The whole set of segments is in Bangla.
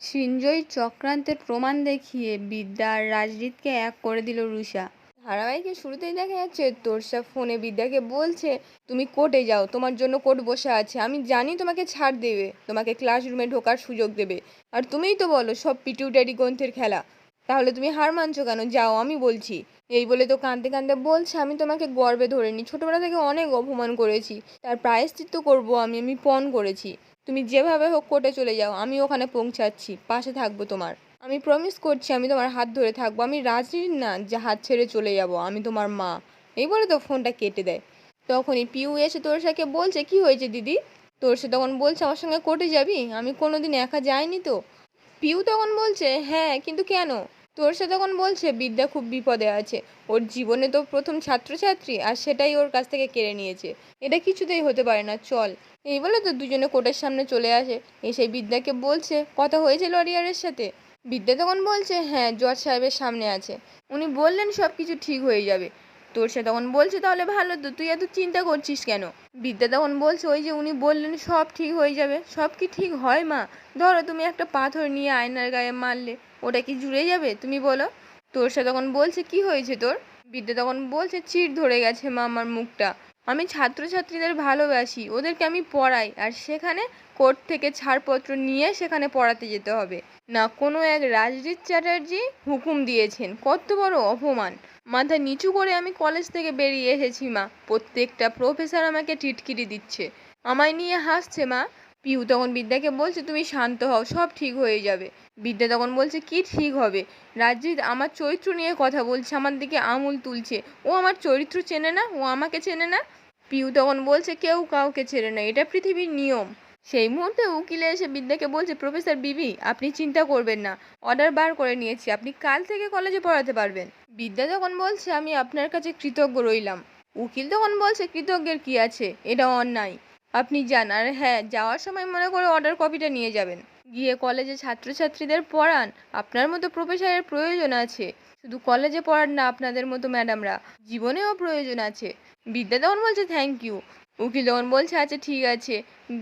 সৃঞ্জয়ী চক্রান্তের প্রমাণ দেখিয়ে বিদ্যা আর রাজরিতকে এক করে দিল রুষা। ধারাবাহিকের শুরুতেই দেখা যাচ্ছে তোরসা ফোনে বিদ্যাকে বলছে, তুমি কোর্টে যাও, তোমার জন্য কোর্ট বসে আছে, আমি জানি তোমাকে ছাড় দেবে, তোমাকে ক্লাসরুমে ঢোকার সুযোগ দেবে, আর তুমিই তো বলো সব পিটিউটারি গ্রন্থের খেলা, তাহলে তুমি হার মানছো কেন, যাও আমি বলছি। এই বলে তো কাঁদতে কাঁদতে বলছে, আমি তোমাকে গর্বে ধরিনি, ছোটবেলা থেকে অনেক অপমান করেছি, তার প্রায়শ্চিত্ত করবো, আমি পণ করেছি, তুমি যেভাবে হোক কোর্টে চলে যাও, আমি ওখানে পৌঁছাচ্ছি, পাশে থাকবো তোমার, আমি প্রমিস করছি আমি তোমার হাত ধরে থাকবো, আমি রাজির না যে হাত ছেড়ে চলে যাব, আমি তোমার মা। এই বলে তো ফোনটা কেটে দেয়। তখনই পিউ এসে তোরসাকে বলছে, কি হয়েছে দিদি? তোরসা তখন বলছে, আমার সঙ্গে কোর্টে যাবি? আমি কোনোদিন একা যাইনি তো। পিউ তখন বলছে, হ্যাঁ কিন্তু কেন? তোরসা তখন বলছে, বিদ্যা খুব বিপদে আছে, ওর জীবনে তো প্রথম ছাত্রছাত্রী, আর সেটাই ওর কাছ থেকে কেড়ে নিয়েছে, এটা কিছুতেই হতে পারে না, চল। এই বলে তো দুজনে কোর্টের সামনে চলে আসে। এসে বিদ্যাকে বলছে, কথা হয়েছে লরিয়ারের সাথে? বিদ্যা তখন বলছে, হ্যাঁ জজ সাহেবের সামনে আছে, উনি বললেন সব কিছু ঠিক হয়ে যাবে। তোরসা তখন বলছে, তাহলে ভালো তো, তুই এত চিন্তা করছিস কেন? বিদ্যা তখন বলছে, ওই যে উনি বললেন সব ঠিক হয়ে যাবে। সব কি ঠিক হয় মা? ধরো তুমি একটা পাথর নিয়ে আয়নার গায়ে মারলে, ওটা কি জুড়ে যাবে তুমি বলো? তোরসা তখন বলছে, কি হয়েছে তোর? বিদ্যা তখন বলছে, চিড় ধরে গেছে মা আমার মুখটা, আমি ছাত্রছাত্রীদের ভালোবাসি, ওদেরকে আমি পড়াই, আর সেখানে কোর্ট থেকে ছাড়পত্র নিয়ে সেখানে পড়াতে যেতে হবে না, কোনো এক রাজরিত চ্যাটার্জি হুকুম দিয়েছেন, কত বড় অপমান! মাথা নিচু করে আমি কলেজ থেকে বেরিয়ে এসেছি মা, প্রত্যেকটা প্রফেসর আমাকে টিটকিরি দিচ্ছে, আমায় নিয়ে হাসছে মা। পিউ তখন বিদ্যাকে বলছে, তুমি শান্ত হও, সব ঠিক হয়ে যাবে। বিদ্যা তখন বলছে, কি ঠিক হবে? রাজজিৎ আমার চরিত্র নিয়ে কথা বলছে, আমার দিকে আঙুল তুলছে, ও আমার চরিত্র চেনে না, ও আমাকে চেনে না। পিউ তখন বলছে, কেউ কাউকে ছেড়ে না, এটা পৃথিবীর নিয়ম। সেই মুহূর্তে উকিলে এসে বিদ্যাকে বলছে, প্রফেসর বিবি আপনি চিন্তা করবেন না, অর্ডার বার করে নিয়েছি, আপনি কাল থেকে কলেজে পড়াতে পারবেন। বিদ্যা তখন বলছে, আমি আপনার কাছে কৃতজ্ঞ রইলাম। উকিল তখন বলছে, কৃতজ্ঞের কি আছে, এটা অন্যায়, আপনি যান, আর হ্যাঁ যাওয়ার সময় মনে করে অর্ডার কপিটা নিয়ে যাবেন, গিয়ে কলেজে ছাত্রছাত্রীদের পড়ান, আপনার মতো প্রফেসরের প্রয়োজন আছে, শুধু কলেজে পড়ান না, আপনাদের মতো ম্যাডামরা জীবনেও প্রয়োজন আছে। বিদ্যা তখন বলছে, থ্যাংক ইউ। উকিল তখন বলছে, আচ্ছা ঠিক আছে,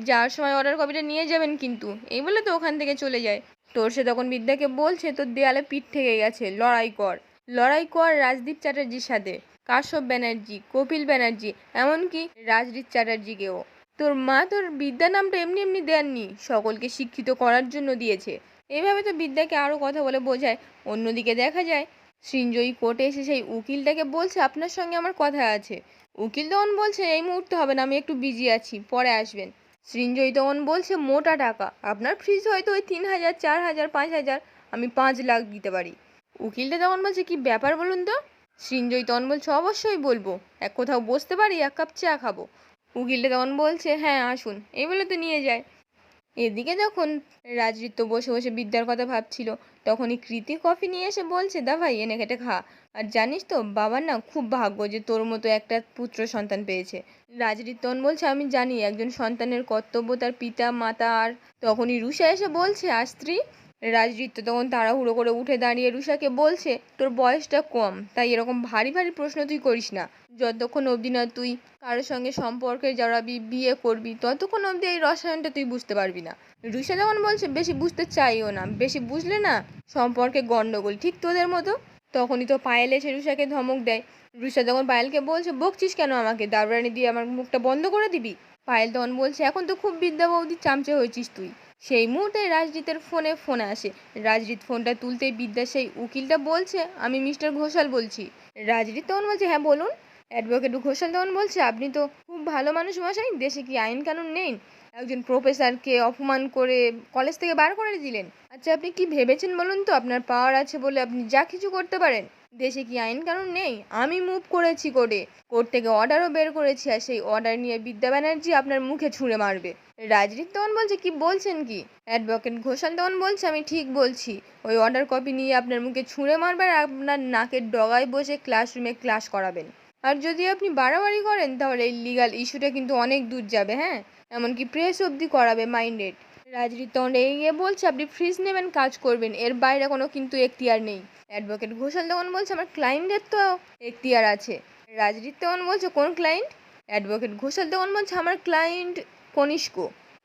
যাওয়ার সময় অর্ডার কপিটা নিয়ে যাবেন কিন্তু। এই বলে তো ওখান থেকে চলে যায়। তোরসে তখন বিদ্যাকে বলছে, তোর দেয়ালে পিঠ থেকে গেছে, লড়াই কর, লড়াই কর রাজদীপ চ্যাটার্জির সাথে, কাশ্যপ ব্যানার্জি, কপিল ব্যানার্জি, এমনকি রাজদীপ চ্যাটার্জিকেও। তোর মা তোর বিদ্যা নামটা এমনি এমনি দেননি, সকলকে শিক্ষিত করার জন্য দিয়েছে। এইভাবে তো বিদ্যাকে আরও কথা বলে বোঝায়। অন্যদিকে দেখা যায় সৃঞ্জয়ী কোর্টে এসে সেই উকিলটাকে বলছে, আপনার সঙ্গে আমার কথা আছে। উকিল তখন বলছে, এই মুহূর্তে হবে না, আমি একটু বিজি আছি, পরে আসবেন। সৃঞ্জয়ী তখন বলছে, মোটা টাকা, আপনার ফিস হয়তো ওই 3,000, 4,000, 5,000, আমি 5 লাখ দিতে পারি। উকিলটা তখন বলছে, কি ব্যাপার বলুন তো? সৃঞ্জয়ী তখন বলছে, অবশ্যই বলবো, এক কোথাও বসতে পারি, এক কাপ চা খাবো। উকিলটা তখন বলছে, হ্যাঁ আসুন, এই বলে তো নিয়ে যায়। এদিকে যখন রাজরিত বসে বসে বিদ্যার কথা ভাবছিল, তখনই কৃতি কফি নিয়ে এসে বলছে, দা ভাই এনে খেটে খা, আর জানিস তো বাবার না খুব ভাগ্য যে তোর মতো একটা পুত্র সন্তান পেয়েছে। রাজরিত তখন বলছে, আমি জানি একজন সন্তানের কর্তব্য তার পিতা মাতা, আর তখনই রুষা এসে বলছে, আর স্ত্রী? রাজরিত তখন তাড়াহুড়ো করে উঠে দাঁড়িয়ে রুষাকে বলছে, তোর বয়সটা কম, তাই এরকম ভারী ভারী প্রশ্ন তুই করিস না, যতক্ষণ অবধি না তুই কারোর সঙ্গে সম্পর্কে জড়াবি, বিয়ে করবি, ততক্ষণ অবধি এই রসায়নটা তুই বুঝতে পারবি না। রুষা যখন বলছে, বেশি বুঝতে চাইও না, বেশি বুঝলে না সম্পর্কে গন্ডগোল, ঠিক তোদের মতো। তখনই তো পায়েল এসে রুষাকে ধমক দেয়। রুষা তখন পায়েলকে বলছে, বকছিস কেন আমাকে, দাবরানি দিয়ে আমার মুখটা বন্ধ করে দিবি? পায়েল তখন বলছে, এখন তো খুব বিদ্যা বৌদি চামচে হয়েছিস তুই। সেই মুহূর্তে রাজজিতের ফোন আসে। রাজজিৎ ফোনটা তুলতেই বিদ্যা সেই উকিলটা বলছে, আমি মিস্টার ঘোষাল বলছি। রাজজিৎ তখন বলছে, হ্যাঁ বলুন। অ্যাডভোকেট ঘোষাল তখন বলছে, আপনি তো খুব ভালো মানুষ মশাই, দেশে কি আইন কানুন নেই? একজন প্রফেসরকে অপমান করে কলেজ থেকে বার করে দিলেন। আচ্ছা আপনি কি ভেবেছেন বলুন তো, আপনার পাওয়ার আছে বলে আপনি যা কিছু করতে পারেন? দেশে কি আইন কানুন নেই? আমি মুভ করেছি কোর্ট থেকে অর্ডারও বের করেছি, আর সেই অর্ডার নিয়ে বিদ্যা ব্যানার্জি আপনার মুখে ছুঁড়ে মারবে। রাজরিত তখন বলছে, কি বলছেন কি? অ্যাডভোকেট ঘোষাল তখন বলছে, আমি ঠিক বলছি, ওই অর্ডার কপি নিয়ে আপনার মুখে ছুঁড়ে মারবে, আর আপনার নাকের ডগায় বসে ক্লাসরুমে ক্লাস করাবেন। আর যদি আপনি বাড়াবাড়ি করেন তাহলে এই লিগাল ইস্যুটা কিন্তু অনেক দূর যাবে, হ্যাঁ, এমনকি প্রেস অবধি করাবে, মাইন্ডেড। রাজরিত তখন এগিয়ে বলছে, আপনি ফ্রিজ নেবেন, কাজ করবেন, এর বাইরে কোনো কিন্তু এখতিয়ার নেই। অ্যাডভোকেট ঘোষাল তখন বলছে, আমার ক্লায়েন্টের তো এখতিয়ার আছে। রাজরিত তখন বলছে, কোন ক্লায়েন্ট? অ্যাডভোকেট ঘোষাল তখন বলছে, আমার ক্লায়েন্ট কনিষ্ক,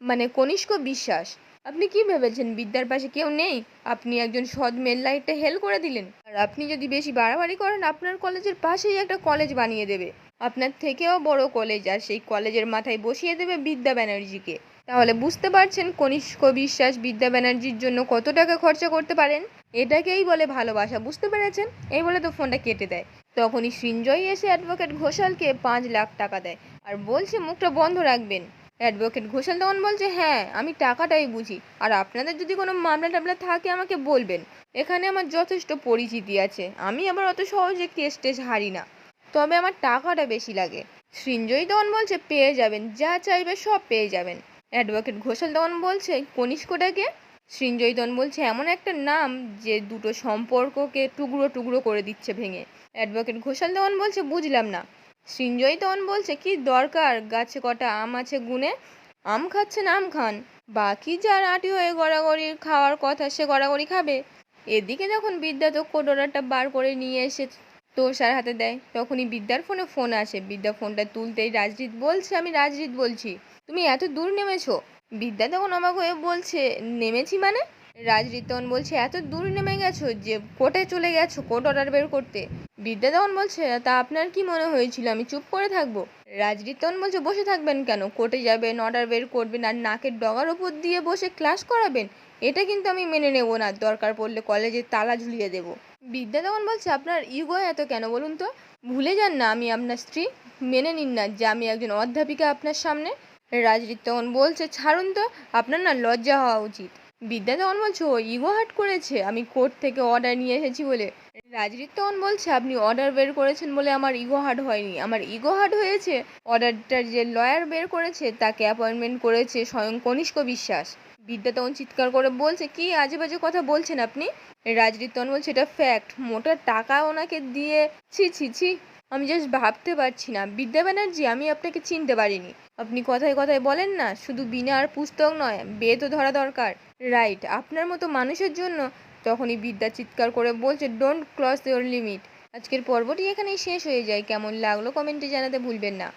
মানে কনিষ্ক বিশ্বাস। আপনি কি ভেবেছেন বিদ্যার পাশে কেউ নেই? আপনি একজন সৎ মেয়ের লাইফটা হেল করে দিলেন। আর আপনি যদি বেশি বাড়াবাড়ি করেন আপনার কলেজের পাশেই একটা কলেজ বানিয়ে দেবে, আপনার থেকেও বড় কলেজ, আর সেই কলেজের মাথায় বসিয়ে দেবে বিদ্যা ব্যানার্জিকে। তাহলে বুঝতে পারছেন কনিষ্ক বিশ্বাস বিদ্যা ব্যানার্জির জন্য কত টাকা খরচা করতে পারেন। এটাকেই বলে ভালোবাসা, বুঝতে পেরেছেন? এই বলে তো ফোনটা কেটে দেয়। তখনই সৃঞ্জয় এসে অ্যাডভোকেট ঘোষালকে 5 লাখ টাকা দেয় আর বলছে মুখটা বন্ধ রাখবেন। অ্যাডভোকেট ঘোষাল তখন বলছে, হ্যাঁ আমি টাকাটাই বুঝি, আর আপনাদের যদি কোনো মামলা টামলা থাকে আমাকে বলবেন, এখানে আমার যথেষ্ট পরিচিতি আছে, আমি আবার অত সহজে কেস টেস হারি না, তবে আমার টাকাটা বেশি লাগে। সৃঞ্জয় তখন বলছে পেয়ে যাবেন, যা চাইবে সব পেয়ে যাবেন। অ্যাডভোকেট ঘোষাল তখন বলছে কনিষ্কটাকে? সৃঞ্জয় তখন বলছে এমন একটা নাম যে দুটো সম্পর্ককে টুকরো টুকরো করে দিচ্ছে ভেঙে। অ্যাডভোকেট ঘোষাল তখন বলছে বুঝলাম না। সৃঞ্জয় তখন বলছে কি দরকার, গাছে কটা আম আছে গুনে, আম খাচ্ছেন আম খান, বাকি যার আঁটি হয়ে গড়াগড়ি খাওয়ার কথা সে গড়াগড়ি খাবে। এদিকে যখন বিদ্যা তো কোড অর্ডারটা বার করে নিয়ে এসে তোষার হাতে দেয়, তখনই বিদ্যার ফোন আসে। বিদ্যা ফোনটা তুলতেই রাজজিৎ বলছে, আমি রাজজিৎ বলছি, তুমি এত দূর নেমেছো? বিদ্যা তখন অবাক হয়ে বলছে, নেমেছি মানে? রাজজিৎ তখন বলছে এত দূর নেমে গেছো যে কোর্টে চলে গেছো কোর্ট অর্ডার বের করতে? বিদ্যা তখন বলছে তা আপনার কি মনে হয়েছিল আমি চুপ করে থাকবো? রাজজিৎ তখন বলছে বসে থাকবেন কেন, কোর্টে যাবেন, অর্ডার বের করবেন, আর নাকের ডগার ওপর দিয়ে বসে ক্লাস করাবেন? এটা কিন্তু আমি মেনে নেব না, দরকার পড়লে কলেজের তালা ঝুলিয়ে দেবো। বিদ্যা তখন বলছে আপনার ইগো এত কেন বলুন তো? ভুলে যান না আমি আপনার স্ত্রী, মেনে নিন না যে আমি একজন অধ্যাপিকা আপনার সামনে। রাজজিৎ তখন বলছে ছাড়ুন তো, আপনার না লজ্জা হওয়া উচিত। বিদ্যা তখন বলছে ও ইগো হার্ট করেছে আমি কোর্ট থেকে অর্ডার নিয়ে এসেছি বলে। রাজজিৎ তখন বলছে আপনি অর্ডার বের করেছেন বলে আমার ইগো হার্ট হয়নি, আমার ইগো হার্ট হয়েছে অর্ডারটার যে লয়ার বের করেছে তাকে অ্যাপয়েন্টমেন্ট করেছে স্বয়ং কনিষ্ক বিশ্বাস। বিদ্যা তখন চিৎকার করে বলছে কি আজে বাজে কথা বলছেন আপনি? রাজজিৎ তখন বলছে এটা ফ্যাক্ট, মোটা টাকা ওনাকে দিয়ে, ছি ছি ছি, আমি জাস্ট ভাবতে পারছি না বিদ্যা ব্যানার্জি আমি আপনাকে চিনতে পারিনি। আপনি কথায় কথায় বলেন না শুধু বিনা আর পুস্তক নয় বেদও ধরা দরকার, রাইট? আপনার মতো মানুষের জন্য। তখনই বিদ্যা চিৎকার করে বলছে ডোন্ট ক্রস ইওর লিমিট। আজকের পর্বটি এখানেই শেষ হয়ে যায়। কেমন লাগলো কমেন্টে জানাতে ভুলবেন না।